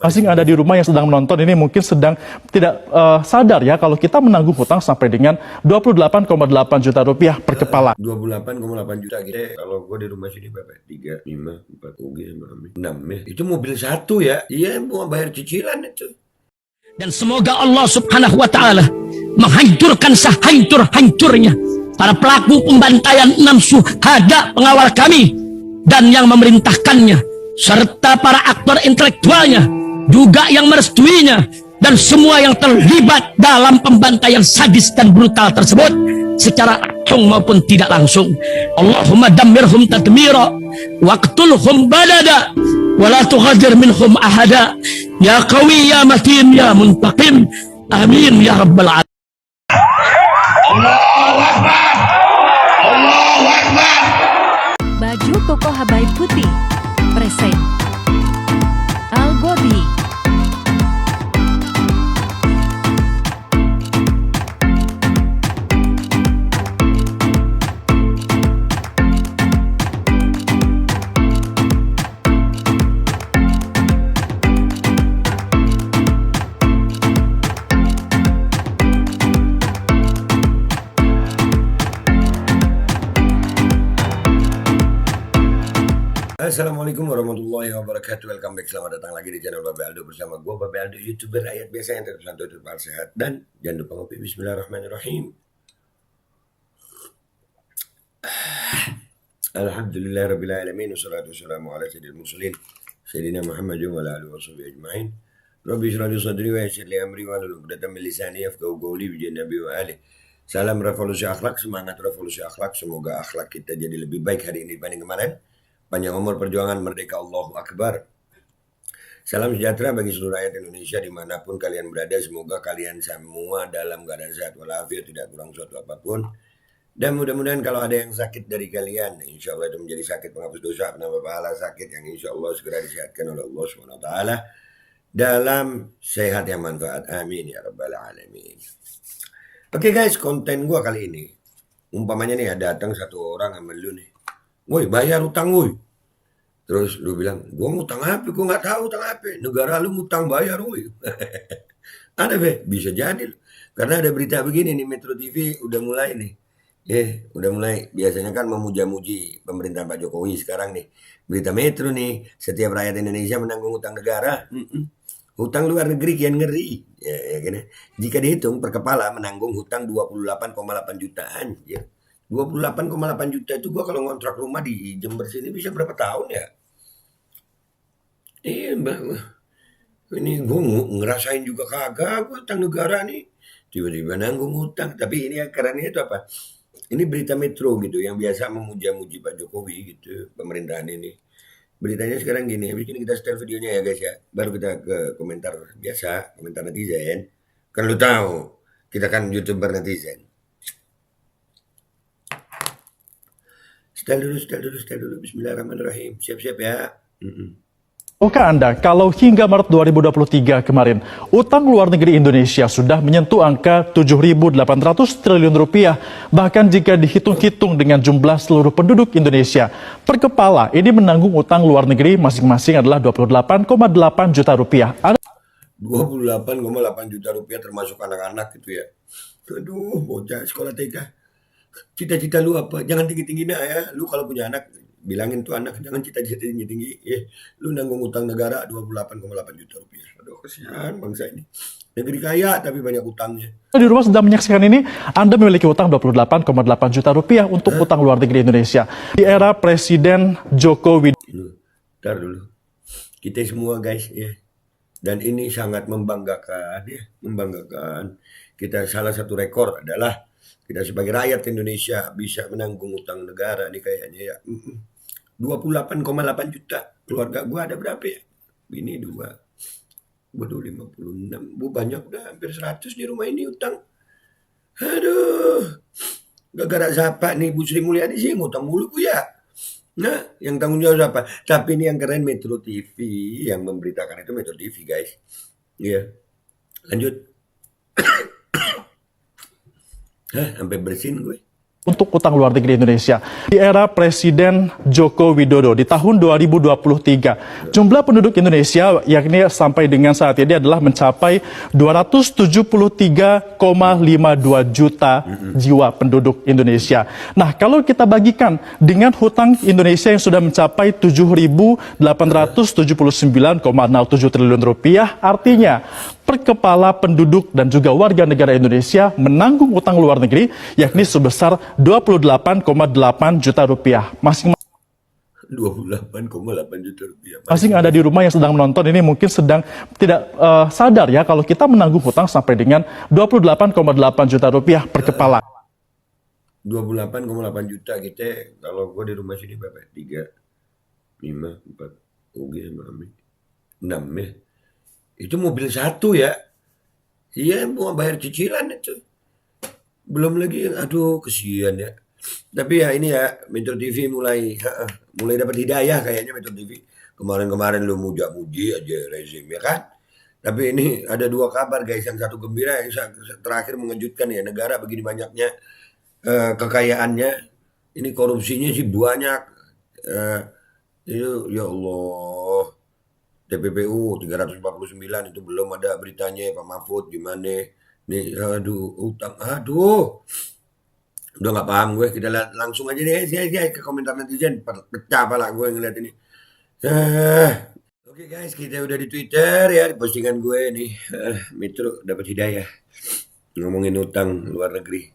Masing ada di rumah yang sedang menonton ini mungkin sedang tidak sadar ya kalau kita menanggung hutang sampai dengan 28,8 juta rupiah per kepala. 28,8 juta gitu. Kalau gue di rumah sini berapa? 3, 5, 4, UG sama Ami. 6 ya. Itu mobil satu ya. Iya, mau bayar cicilan itu. Dan semoga Allah subhanahu wa ta'ala menghancurkan sehancur-hancurnya para pelaku pembantaian 6 syuhada pengawal kami dan yang memerintahkannya, serta para aktor intelektualnya juga yang merestuinya, dan semua yang terlibat dalam pembantaian sadis dan brutal tersebut secara langsung maupun tidak langsung. Allahumma dammirhum tadmira waqtulhum balada wala tughadir minhum ahada ya qawi ya matin ya muntaqim amin ya rabbal alamin. Allahu Akbar, Allahu Akbar. Baju koko Habaib Putih present Al-Gobi. Assalamualaikum warahmatullahi wabarakatuh. Welcome back, selamat datang lagi di channel Babe Aldo bersama gue Babe Aldo, YouTuber rakyat biasa yang tetap santai, tetap sehat, dan jangan lupa ngopi. Bismillahirrahmanirrahim. Alhamdulillahirrabbilalamin. Wassalatu wassalamu ala sayyidil mursalin Sayyidina Muhammadin wa ala alihi wa sahbihi ajma'in. Rabbi shrah li sadri wa yassir li amri wa hlul 'uqdatam min lisani yafqahu qawli bi nabi wa alihi. Salam revolusi akhlak, semangat revolusi akhlak. Semoga akhlak kita jadi lebih baik hari ini dibanding kemarin. Panjang umur perjuangan merdeka, Allahu Akbar. Salam sejahtera bagi seluruh rakyat Indonesia dimanapun kalian berada. Semoga kalian semua dalam keadaan sehat walafiat, tidak kurang suatu apapun. Dan mudah-mudahan kalau ada yang sakit dari kalian, insya Allah itu menjadi sakit penghapus dosa, penambah pahala, sakit yang insya Allah segera disehatkan oleh Allah SWT dalam sehat yang manfaat. Amin ya rabbal alamin. Oke guys, konten gua kali ini, umpamanya nih datang satu orang sama lu nih, woi bayar utang woi. Terus lu bilang, gua ngutang apa? Gua nggak tahu utang apa. Negara lu ngutang bayar woi. Ada be, bisa jadi. Karena ada berita begini nih, Metro TV udah mulai nih. Udah mulai. Biasanya kan memuja-muji pemerintahan Pak Jokowi sekarang nih. Berita Metro nih, setiap rakyat Indonesia menanggung utang negara. Hutang luar negeri kian ngeri. Ya, gini. Jika dihitung per kepala menanggung hutang 28,8 jutaan. Ya. 28,8 juta itu gua kalau ngontrak rumah di Jember sini bisa berapa tahun ya? Ini gue ngerasain juga kagak gue utang negara nih. Tiba-tiba nanggung utang. Tapi ini yang kerennya itu apa? Ini berita Metro gitu yang biasa memuja-muji Pak Jokowi gitu, pemerintahan ini. Beritanya sekarang gini, habis ini kita setel videonya ya guys ya. Baru kita ke komentar biasa, komentar netizen. Kan lu tahu, kita kan YouTuber netizen. Setel dulu. Bismillahirrahmanirrahim. Siap-siap ya. Tahukah Anda kalau hingga Maret 2023 kemarin, utang luar negeri Indonesia sudah menyentuh angka 7.800 triliun rupiah. Bahkan jika dihitung-hitung dengan jumlah seluruh penduduk Indonesia, per kepala ini menanggung utang luar negeri masing-masing adalah 28,8 juta rupiah. 28,8 juta rupiah termasuk anak-anak gitu ya. Aduh, bocah sekolah TK. Cita-cita lu apa? Jangan tinggi-tinggi nah ya. Lu kalau punya anak, bilangin tuh anak jangan cita-cita tinggi-tinggi. Lu nanggung utang negara 28,8 juta rupiah. Aduh, kesian bangsa ini. Negeri kaya tapi banyak utangnya. Di rumah sedang menyaksikan ini, Anda memiliki utang 28,8 juta rupiah untuk utang luar negeri Indonesia. Di era Presiden Joko Widodo. Ntar dulu. Kita semua guys ya. Dan ini sangat membanggakan ya. Membanggakan. Kita salah satu rekor adalah kita sebagai rakyat Indonesia bisa menanggung utang negara nih kayaknya ya. 28,8 juta. Keluarga gua ada berapa ya? Ini 2. Waduh 56. Banyak udah hampir 100 di rumah ini utang. Aduh. Gara-gara siapa nih Bu Sri Mulyani sih ngutang mulu Bu ya. Nah, yang tanggung jawab siapa? Tapi ini yang keren Metro TV yang memberitakan itu Metro TV guys. Iya. Lanjut. Sampai bersin gue. untuk utang luar negeri Indonesia. Di era Presiden Joko Widodo di tahun 2023, jumlah penduduk Indonesia yakni sampai dengan saat ini adalah mencapai 273,52 juta jiwa penduduk Indonesia. Nah, kalau kita bagikan dengan hutang Indonesia yang sudah mencapai 7.879,07 triliun rupiah, artinya per kepala penduduk dan juga warga negara Indonesia menanggung utang luar negeri yakni sebesar 28,8 juta rupiah. Masing-masing 28,8 juta rupiah. ada di rumah yang sedang menonton ini mungkin sedang tidak sadar ya kalau kita menanggung hutang sampai dengan 28,8 juta rupiah per kepala. 28,8 juta kita, kalau gue di rumah sini berapa? 3, 5, 4, OG sama Ami. 6 ya. Itu mobil satu ya. Iya, mau bayar cicilan itu. Belum lagi, aduh kesian ya. Tapi ya ini ya, Metro TV mulai dapat hidayah kayaknya Metro TV. Kemarin-kemarin lu muja-muji aja rezim ya kan. Tapi ini ada 2 kabar guys, yang satu gembira, yang terakhir mengejutkan ya. Negara begini banyaknya kekayaannya, ini korupsinya sih banyak. Itu ya Allah. TPPU 349 itu belum ada beritanya Pak Mahfud gimana. Nih aduh utang, aduh. Udah nggak paham gue, kita lihat langsung aja deh ke komentar netizen, pecah pala gue ngeliat ini. Oke guys, kita udah di Twitter ya, di postingan gue nih. Metro dapat hidayah ngomongin utang luar negeri.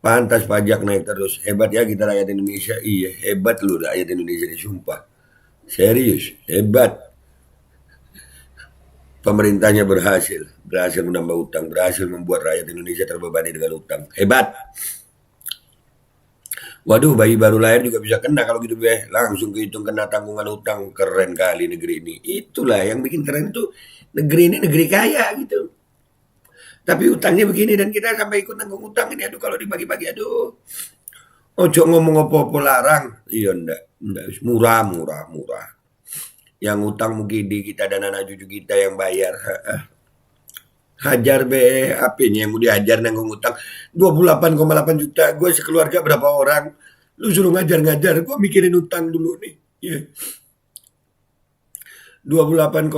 Pantas pajak naik terus, hebat ya kita rakyat Indonesia. Iya hebat lu rakyat Indonesia ini, sumpah serius hebat. Pemerintahnya berhasil menambah utang, berhasil membuat rakyat Indonesia terbebani dengan utang. Hebat. Waduh, bayi baru lahir juga bisa kena kalau gitu be. Langsung kehitung kena tanggungan utang. Keren kali negeri ini. Itulah yang bikin keren itu, negeri ini negeri kaya gitu. Tapi utangnya begini dan kita sampai ikut nanggung utang ini. Aduh kalau dibagi-bagi, aduh. Ojo ngomong apa-apa larang. Iya enggak. Murah. Yang utang mungkin di kita dan anak cucu kita yang bayar. Hajar be, apa ini yang mau dihajar nanggung utang 28,8 juta. Gue sekeluarga berapa orang? Lu suruh ngajar-ngajar, gue mikirin utang dulu nih. Yeah. 28,8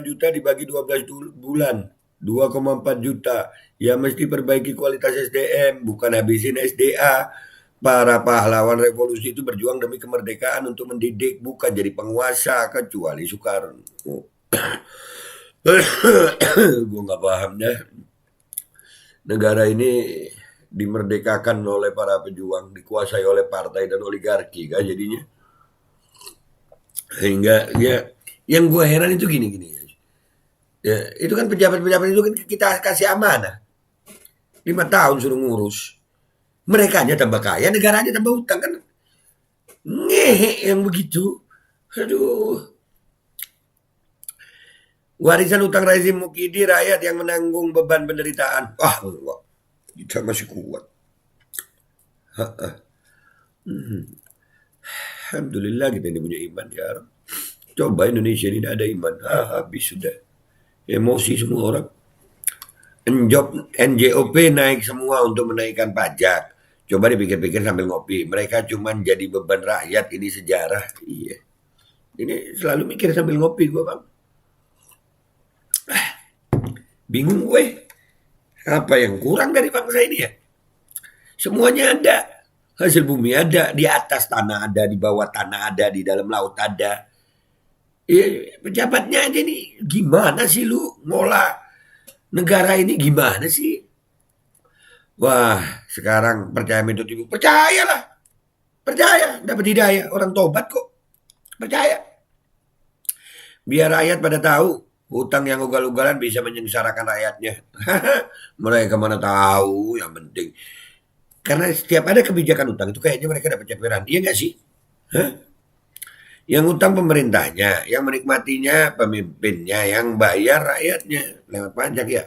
juta dibagi 12 bulan, 2,4 juta. Ya mesti perbaiki kualitas SDM, bukan habisin SDA. Para pahlawan revolusi itu berjuang demi kemerdekaan untuk mendidik, bukan jadi penguasa, kecuali Soekarno. Gue nggak paham dah. Negara ini dimerdekakan oleh para pejuang, dikuasai oleh partai dan oligarki kan jadinya. Sehingga ya, yang gue heran itu gini. Ya, itu kan pejabat-pejabat itu kan kita kasih amanah. 5 tahun suruh ngurus. Mereka aja tambah kaya, negaranya tambah utang kan. Ngehe yang begitu. Aduh. Warisan utang rezim Mukidi, rakyat yang menanggung beban penderitaan. Kita masih kuat. Alhamdulillah kita ini punya iman ya. Coba Indonesia ini tidak ada iman. Habis sudah. Emosi semua orang. NJOP naik semua untuk menaikkan pajak. Coba dipikir-pikir sambil ngopi. Mereka cuma jadi beban rakyat. Ini sejarah. Iya. Ini selalu mikir sambil ngopi gue bang. Bingung gue. Apa yang kurang dari bangsa ini ya? Semuanya ada. Hasil bumi ada. Di atas tanah ada. Di bawah tanah ada. Di dalam laut ada. Pejabatnya aja nih. Gimana sih lu ngolah negara ini? Gimana sih? Wah, sekarang percaya Metro TV. Percayalah. Percaya. Dapat hidayah. Orang tobat kok. Percaya. Biar rakyat pada tahu. Hutang yang ugal-ugalan bisa menyengsarakan rakyatnya. Mereka mana tahu. Yang penting. Karena setiap ada kebijakan hutang itu kayaknya mereka dapat ceperan. Iya gak sih? Yang hutang pemerintahnya. Yang menikmatinya pemimpinnya. Yang bayar rakyatnya. Lewat pajak ya.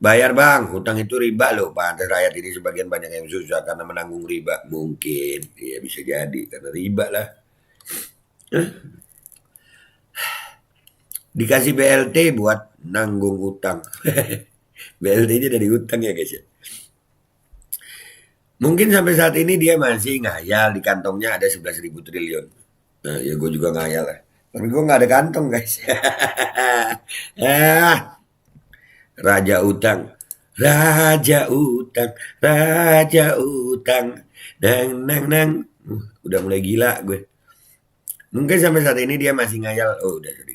Bayar bang, hutang itu riba loh. Pantas rakyat ini sebagian banyak yang susah karena menanggung riba. Mungkin, ya bisa jadi karena riba lah. Dikasih BLT buat nanggung hutang. BLT-nya dari hutang ya guys ya. Mungkin sampai saat ini dia masih ngayal di kantongnya ada 11.000 triliun. Nah, ya gue juga ngayal lah. Tapi gue nggak ada kantong guys. Ah, Raja utang, Raja utang, Raja utang, nang nang nang. Udah mulai gila gue. Mungkin sampai saat ini dia masih ngayal. Oh udah jadi.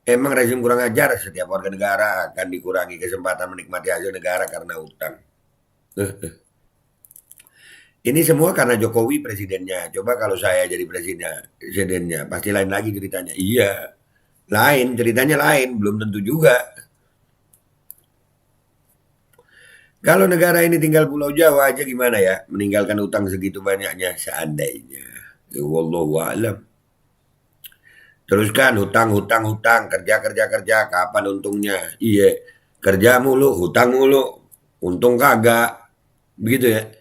Emang rezim kurang ajar, setiap warga negara akan dikurangi kesempatan menikmati hasil negara karena utang. Ini semua karena Jokowi presidennya. Coba kalau saya jadi presidennya, pasti lain lagi ceritanya. Iya, lain ceritanya lain, belum tentu juga. Kalau negara ini tinggal Pulau Jawa aja gimana ya? Meninggalkan utang segitu banyaknya seandainya. Ya wallahu a'lam. Teruskan hutang, kerja, kapan untungnya? Iya, kerja mulu, hutang mulu, untung kagak. Begitu ya.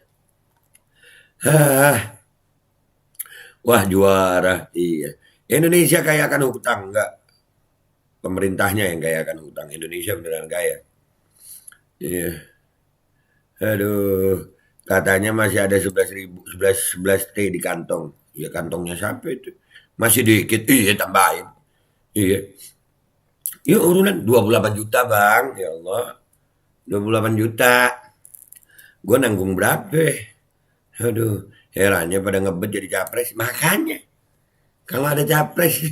Wah juara, iya. Indonesia kaya akan hutang, enggak. Pemerintahnya yang kaya akan hutang. Indonesia beneran kaya. Iya. Aduh, katanya masih ada 11 T di kantong. Ya kantongnya siapa itu? Masih dikit, iya tambahin. Iya. Yuk urunan 28 juta bang, ya Allah. 28 juta. Gue nanggung berapa? Aduh, herannya pada ngebet jadi capres. Makanya, kalau ada capres,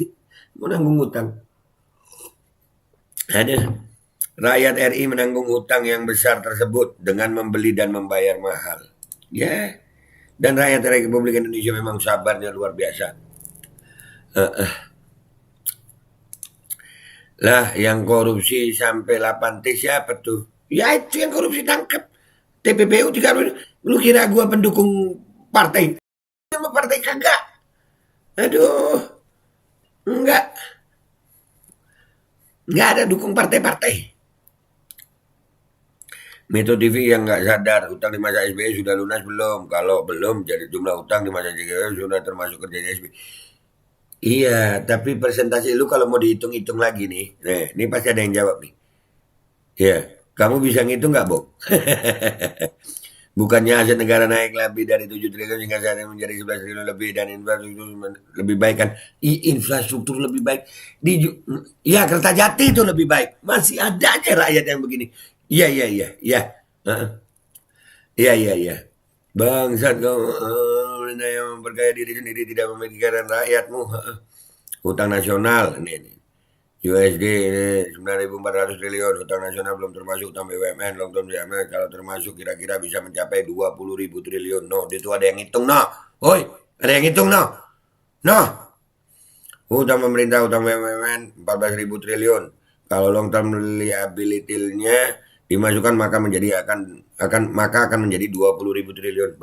gue nanggung utang. Ada. Rakyat RI menanggung utang yang besar tersebut dengan membeli dan membayar mahal. Ya. Dan rakyat Republik Indonesia memang sabarnya luar biasa. Lah yang korupsi sampai 8 T siapa tuh? Ya itu yang korupsi tangkap. TPPU 3. Lu kira gua pendukung partai? Sama partai kagak. Aduh. Enggak ada dukung partai-partai. Metro TV yang nggak sadar utang di masa SBY sudah lunas belum? Kalau belum, jadi jumlah utang di masa JKW sudah termasuk kerjanya SBY. Iya, tapi persentase lu kalau mau dihitung-hitung lagi nih, ini pasti ada yang jawab nih. Iya, kamu bisa ngitung nggak, Bob? Bukannya aset negara naik lebih dari 7 triliun hingga saat ini menjadi 11 triliun lebih dan infrastruktur lebih baik kan? Infrastruktur lebih baik. Ya Kertajati itu lebih baik. Masih ada aja rakyat yang begini. Iya. Iya. Bangsat kau yang memperkaya diri sendiri tidak memikirkan rakyatmu. Hutang nasional ini. USD ini 9.400 triliun. Hutang nasional belum termasuk hutang BUMN, long term BUMN. Kalau termasuk kira-kira bisa mencapai 20.000 triliun. No, itu ada yang hitung no. Hoi, ada yang hitung no. No. Hutang pemerintah, hutang BUMN 14.000 triliun. Kalau long term liability-nya dimasukkan maka akan menjadi 20.000 triliun.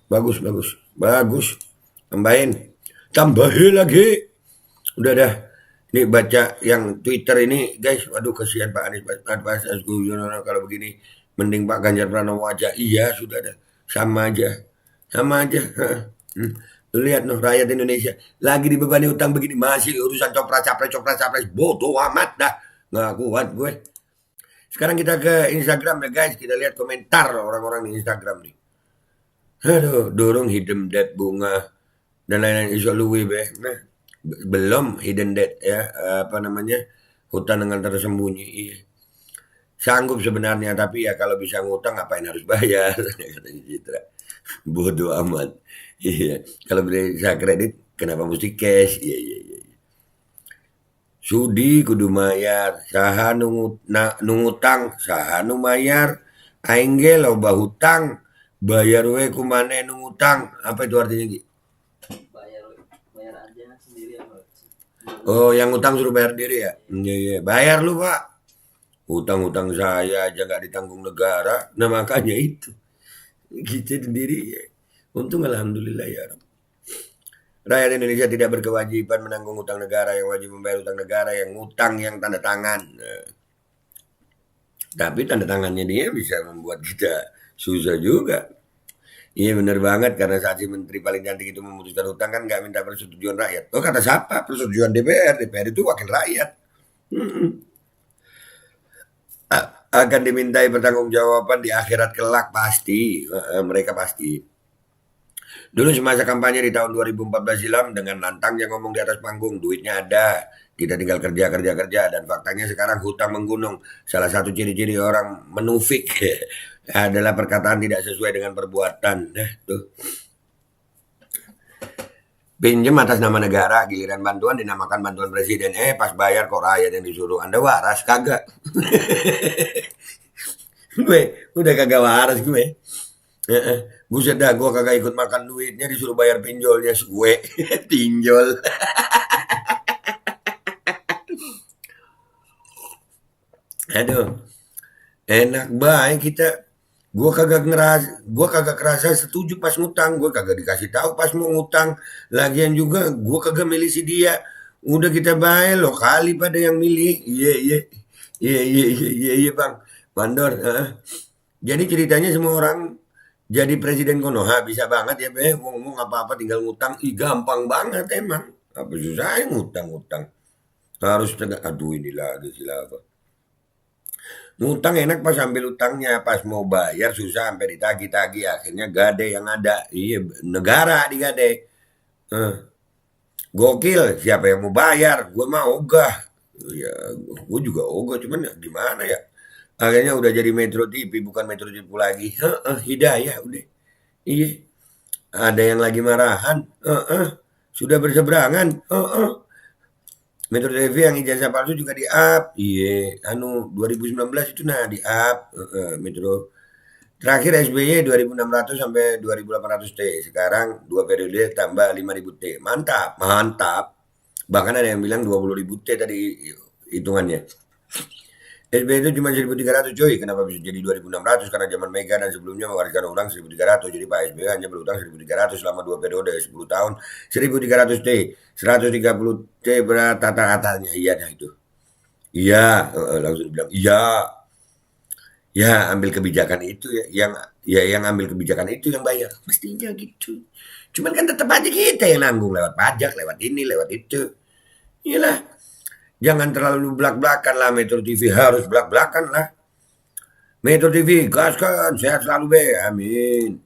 Bagus. Tambahin lagi. Udah dah. Ini baca yang Twitter ini guys. Waduh kasihan Pak Anies kalau begini. Mending Pak Ganjar Pranowo aja. Iya sudah dah. Sama aja. Lu lihat noh rakyat Indonesia lagi dibebani utang begini masih urusan copras. Bodoh amat dah. Nggak kuat gue. Sekarang kita ke Instagram ya guys. Kita lihat komentar orang-orang di Instagram nih. Aduh, dorong hidden debt bunga dan lain-lain isu luwe be. Nah, belum hidden debt ya, hutang dengan tersembunyi. Iya. Sanggup sebenarnya tapi ya kalau bisa ngutang ngapain harus bayar? Katanya Citra. Bodoh amat. Iya. Kalau bisa kredit kenapa mesti cash? Iya. Sudi kudu mayar, saha nungutang, saha nu mayar, aing ge loba hutang, bayar we kumane nungutang. Apa itu artinya Gi? Bayar aja sendiri. Oh, yang utang suruh bayar diri ya? Iya. Bayar lu, Pak. Hutang-hutang saya aja nggak ditanggung negara. Nah, makanya itu. Kita sendiri ya. Untung alhamdulillah ya Rabb. Rakyat Indonesia tidak berkewajiban menanggung utang negara, yang wajib membayar utang negara yang utang yang tanda tangan. Nah, tapi tanda tangannya dia bisa membuat kita susah juga. Iya benar banget karena saat si menteri paling cantik itu memutuskan utang kan nggak minta persetujuan rakyat. Oh kata siapa? Persetujuan DPR. DPR itu wakil rakyat. akan dimintai pertanggungjawaban di akhirat kelak pasti. Mereka pasti. Dulu semasa kampanye di tahun 2014 silam dengan lantangnya ngomong di atas panggung, duitnya ada, kita tinggal kerja, dan faktanya sekarang hutang menggunung. Salah satu ciri-ciri orang menufik adalah perkataan tidak sesuai dengan perbuatan. Tuh. Pinjam atas nama negara, giliran bantuan dinamakan bantuan presiden. Pas bayar kok rakyat yang disuruh. Anda waras kagak? Gue udah kagak waras gue. Buset dah, gue kagak ikut makan duitnya, disuruh bayar pinjolnya gue. Pinjol. Aduh, enak banget kita. Gue kagak kerasa setuju pas ngutang, gue kagak dikasih tahu pas mau ngutang. Lagian juga gue kagak milih si dia. Udah kita bayar lo kali pada yang milih. Iya bang, mandor. Jadi ceritanya semua orang jadi presiden Konoha bisa banget ya be, ngomong apa-apa tinggal ngutang. Gampang banget emang. Apa susahnya ngutang. Harus tegak. Aduh ini lagi sila apa. Ngutang enak pas ambil utangnya, pas mau bayar susah sampai ditagih-tagih, akhirnya gade yang ada. Iya, negara digade. Gokil, siapa yang mau bayar? Gue mah ogah. Ya, gue juga ogah, cuman ya gimana ya? Akhirnya udah jadi Metro TV, bukan Metro TV lagi. Hidayah udah. Iya. Ada yang lagi marahan. Sudah berseberangan. Metro TV yang ijazah palsu juga di-up. Iya, 2019 itu di up Metro. Terakhir SBY 2600 sampai 2800 T. Sekarang 2 periode tambah 5000 T. Mantap. Bahkan ada yang bilang 20.000 T tadi hitungannya. SBY itu cuma 1.300 coy. Kenapa bisa jadi 2.600? Karena zaman Mega dan sebelumnya mewariskan orang 1.300. Jadi Pak SBY hanya berutang 1.300 selama 2 periode 10 tahun. 1.300 T. 130 T berat tata-tatanya. Iya dah itu. Iya. Langsung bilang iya. Ya ambil kebijakan itu ya. Yang ambil kebijakan itu yang bayar. Mestinya gitu. Cuman kan tetap aja kita yang nanggung lewat pajak, lewat ini, lewat itu. Iyalah. Jangan terlalu belak-belakan lah Metro TV, harus belak-belakan lah. Metro TV, gaskan, sehat selalu be, amin.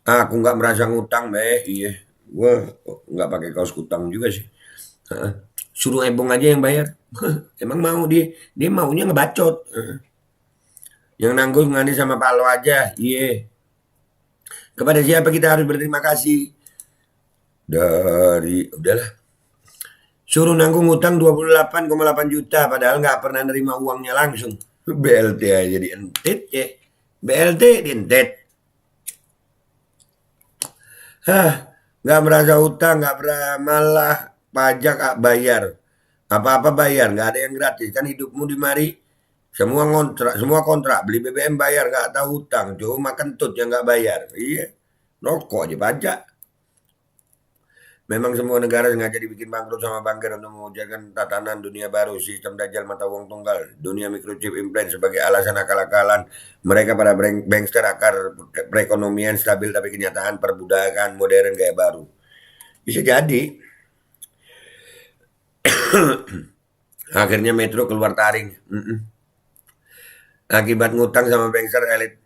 Aku nggak merasa ngutang be, iya. Gue nggak pakai kaos kutang juga sih. Suruh Ebong aja yang bayar. Emang mau dia maunya ngebacot. Yang nanggung ngani sama Palo aja, iya. Kepada siapa kita harus berterima kasih? Udahlah. Suruh nanggung utang 28,8 juta padahal nggak pernah nerima uangnya langsung. BLT aja dientet ya. BLT dientet. Nggak merasa utang, nggak pernah malah pajak bayar. Apa-apa bayar, nggak ada yang gratis. Kan hidupmu di mari semua kontrak, beli BBM bayar, nggak tahu utang. Cuma kentut yang nggak bayar. Iya, rokok aja pajak. Memang semua negara sengaja dibikin bangkrut sama bangkir untuk mewujudkan tatanan dunia baru, sistem dajjal mata uang tunggal, dunia microchip implant sebagai alasan akal-akalan. Mereka para bankster akar perekonomian stabil tapi kenyataan perbudakan modern gaya baru. Bisa jadi. Akhirnya Metro keluar taring. Akibat ngutang sama bankster elit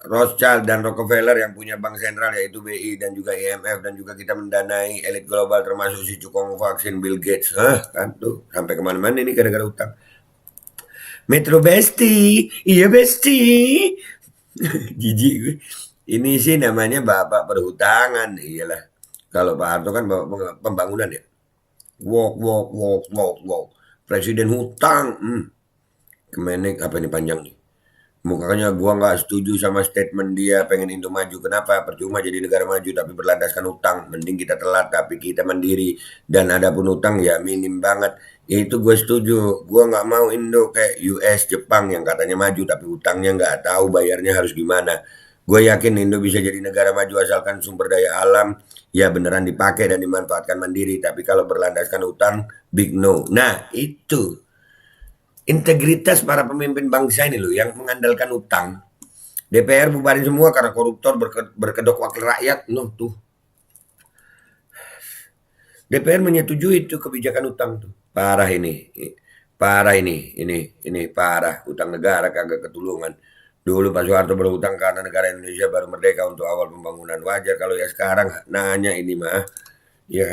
Rothschild dan Rockefeller yang punya bank sentral yaitu BI dan juga IMF, dan juga kita mendanai elit global termasuk si cukong vaksin Bill Gates. Kan tuh sampai kemana-mana ini gara-gara utang. Metro Besti, iya Besti. Jijik gue. Ini sih namanya bapak perhutangan, iyalah. Kalau Pak Harto kan bapak pembangunan ya. Walk. Presiden hutang. Kemenek apa ini panjang nih. Makanya gua nggak setuju sama statement dia pengen Indo maju. Kenapa? Percuma jadi negara maju tapi berlandaskan utang. Mending kita telat tapi kita mandiri. Dan ada pun utang ya minim banget. Itu gue setuju. Gua nggak mau Indo kayak US, Jepang yang katanya maju tapi utangnya nggak tahu bayarnya harus gimana. Gue yakin Indo bisa jadi negara maju asalkan sumber daya alam ya beneran dipakai dan dimanfaatkan mandiri. Tapi kalau berlandaskan utang, big no. Nah itu. Integritas para pemimpin bangsa ini loh yang mengandalkan utang. DPR bubarin semua karena koruptor berkedok wakil rakyat. Tuh. DPR menyetujui itu kebijakan utang tuh. Parah ini. Parah ini parah. Utang negara kagak ketulungan. Dulu Pak Soeharto berhutang karena negara Indonesia baru merdeka untuk awal pembangunan. Wajar kalau ya sekarang nanya ini mah. Ya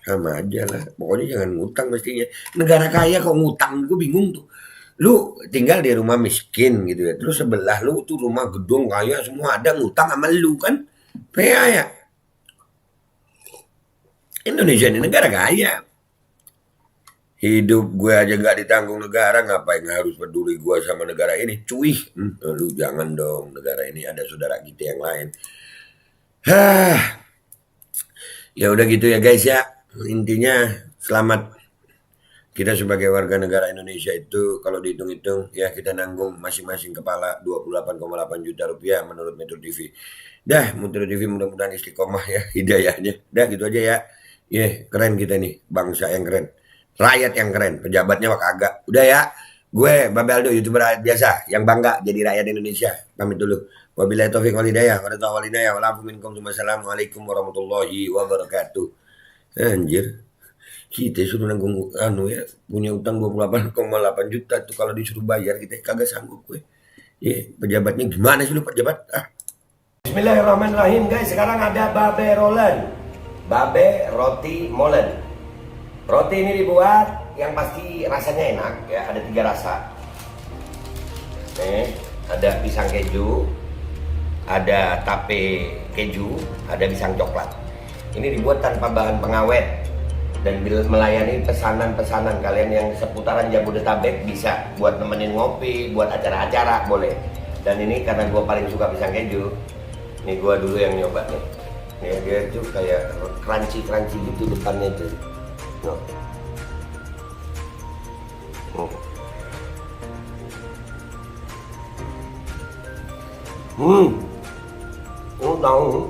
sama aja lah. Pokoknya jangan ngutang mestinya. Negara kaya kok ngutang, gue bingung tuh. Lu tinggal di rumah miskin gitu ya. Terus sebelah lu tuh rumah gedung kaya semua ada ngutang sama lu kan. Kayak ya. Indonesia ini negara kaya. Hidup gue aja nggak ditanggung negara, ngapain harus peduli gue sama negara ini? Cuy, lu jangan dong, negara ini ada saudara kita yang lain. Ya udah gitu ya guys ya. Intinya selamat. Kita sebagai warga negara Indonesia itu kalau dihitung-hitung ya kita nanggung masing-masing kepala 28,8 juta rupiah menurut Metro TV. Dah, Metro TV mudah-mudahan istiqomah ya hidayahnya. Dah gitu aja ya. Keren kita nih, bangsa yang keren. Rakyat yang keren, pejabatnya mah kagak. Udah ya, gue Babe Aldo, YouTuber rakyat biasa yang bangga jadi rakyat Indonesia. Pamit dulu. Wabillahi taufiq wal hidayah. Wassalamualaikum warahmatullahi wabarakatuh. Anjir. Kita suruh nanggung punya utang 28,8 juta tuh kalau disuruh bayar kita kagak sanggup gue. Pejabatnya gimana sih lu pejabat? Bismillahirrahmanirrahim guys, sekarang ada Babe Rolen. Babe roti molen. Roti ini dibuat yang pasti rasanya enak ya, ada 3 rasa. Ada pisang keju, ada tape keju, ada pisang coklat. Ini dibuat tanpa bahan pengawet dan melayani pesanan-pesanan kalian yang seputaran Jabodetabek, bisa buat nemenin ngopi, buat acara-acara boleh. Dan ini karena gue paling suka pisang keju, ini gue dulu yang nyoba nih. Dia tuh kayak crunchy gitu depannya tuh. Tahu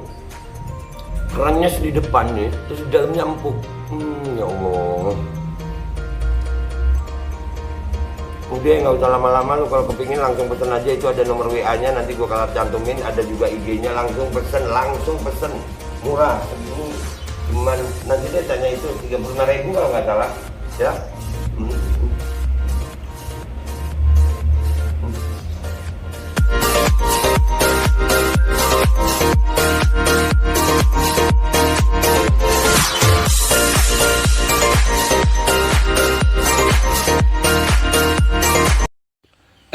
kerannya di depan nih, terus di dalamnya empuk. Ya Allah. Udah nggak usah lama-lama, lu kalau kepingin langsung pesen aja, itu ada nomor WA-nya, nanti gua kalau cantumin, ada juga IG-nya, langsung pesen, murah segini. Cuman nanti dia tanya itu 35.000 kalau nggak salah ya.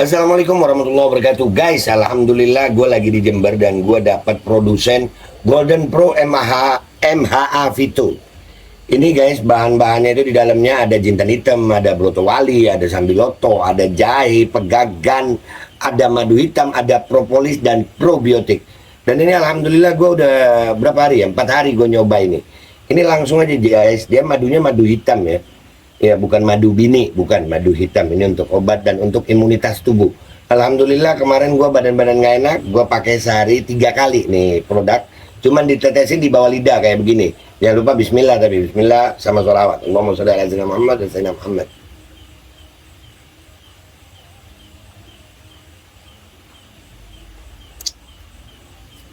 Assalamualaikum warahmatullahi wabarakatuh guys. Alhamdulillah gue lagi di Jember dan gue dapat produsen Golden Pro MHA Vito. Ini guys, bahan-bahannya itu di dalamnya ada jintan hitam, ada broto wali, ada sambiloto, ada jahe, pegagan, ada madu hitam, ada propolis dan probiotik. Dan ini alhamdulillah gue udah berapa hari ya? 4 hari gue nyoba ini. Ini langsung aja guys, dia madunya madu hitam ya. Ya bukan madu bini, bukan madu hitam. Ini untuk obat dan untuk imunitas tubuh. Alhamdulillah kemarin gue badan-badan gak enak, gue pakai sehari 3 kali nih produk. Cuman ditetesin di bawah lidah kayak begini. Jangan lupa bismillah, tapi bismillah sama sholawat. Allahumma sholli ala sayyidina Muhammad dan sayyidina Muhammad.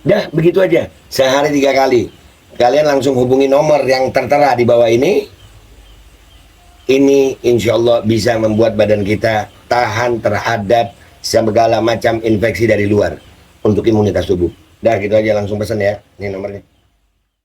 Dah begitu aja, sehari 3 kali. Kalian langsung hubungi nomor yang tertera di bawah ini. Ini insya Allah bisa membuat badan kita tahan terhadap segala macam infeksi dari luar untuk imunitas tubuh. Dah gitu aja, langsung pesan ya, ini nomornya.